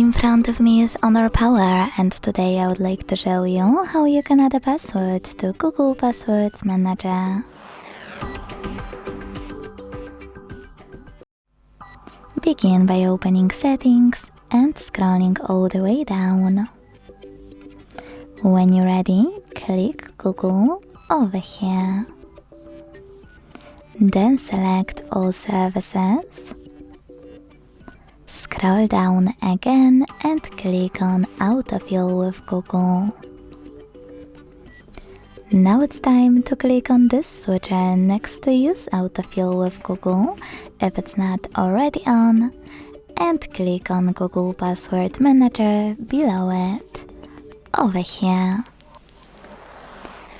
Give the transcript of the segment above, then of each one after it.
In front of me is Honor Power, and today I would like to show you how you can add a password to Google Passwords Manager. Begin by opening Settings and scrolling all the way down. When you're ready, click Google over here. Then select All Services. Scroll down again and click on Autofill with Google. Now it's time to click on this switcher next to Use Autofill with Google if it's not already on, and click on Google Password Manager below it, over here.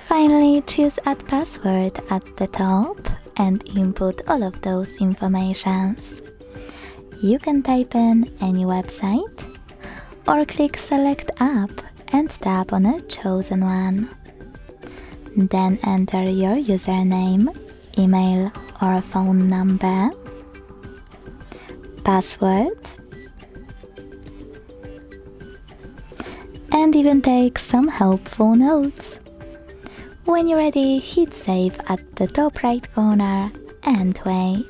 Finally, choose Add Password at the top and input all of those informations. You can type in any website, or click Select App and tap on a chosen one. Then enter your username, email or phone number, password, and even take some helpful notes. When you're ready, hit save at the top right corner and wait.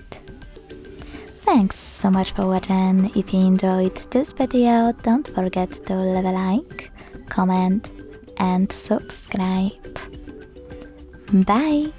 Thanks so much for watching. If you enjoyed this video, don't forget to leave a like, comment and subscribe. Bye!